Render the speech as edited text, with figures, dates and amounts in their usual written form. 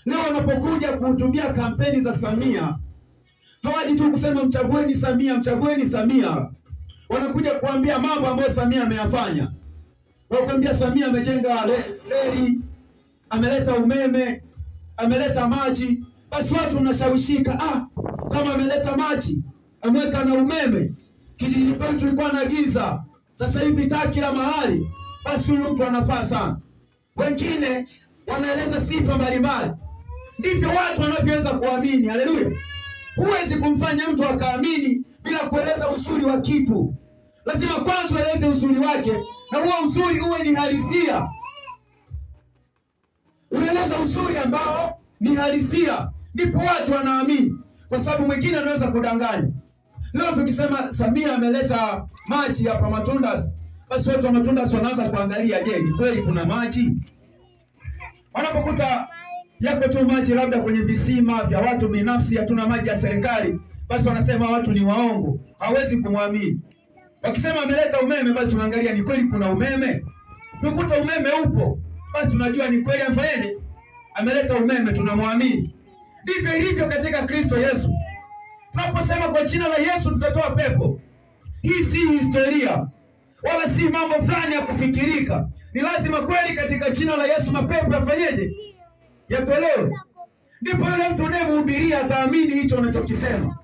Leo wanapokuja kuhutubia kampeni za Samia, hawaji tu kusema mchagueni Samia, mchagueni Samia. Wanakuja kuambia mambo ambayo Samia ameyafanya. Wakwambia Samia amejenga reli, ameleta umeme, ameleta maji. Basi watu unashawishika, kama ameleta maji, ameweka na umeme. Kijijini kwetu tulikuwa na giza, sasa hivi taa kila mahali. Basi huyu mtu anafaa sana. Wengine wanaeleza sifa mbalimbali. Ndivyo watu wanavyoweza kuamini. Haleluya. Huwezi kumfanya mtu akaamini bila kueleza uzuri wa kitu. Lazima kwanza ueleze uzuri wake, na huo uzuri uwe ni halisia. Ueleza uzuri ambao ni halisia, ndipo watu wanaamini. Kwa sababu mwingine anaweza kudanganya. Leo tukisema Samia ameleta maji hapa Matundas, basi watu wa Matundas wanaanza kuangalia, je, ni kweli kuna maji? Wanapokuta yako tu maji labda kwenye visima vya watu binafsi, hatuna maji ya serikali, basi wanasema watu ni waongo, hawezi kumwamini. Wakisema ameleta umeme, basi tunaangalia ni kweli kuna umeme. Tukuta umeme upo, basi tunajua ni kweli amefanyaje, ameleta umeme, tunamwamini. Ndivyo ilivyo katika Kristo Yesu. Tunaposema kwa jina la Yesu tutatoa pepo, hii si historia wala si mambo fulani ya kufikirika. Ni lazima kweli katika jina la Yesu mapepo yafanyeje, yatolewe. Ndipo yule mtu unayemhubiria ataamini hicho unachokisema.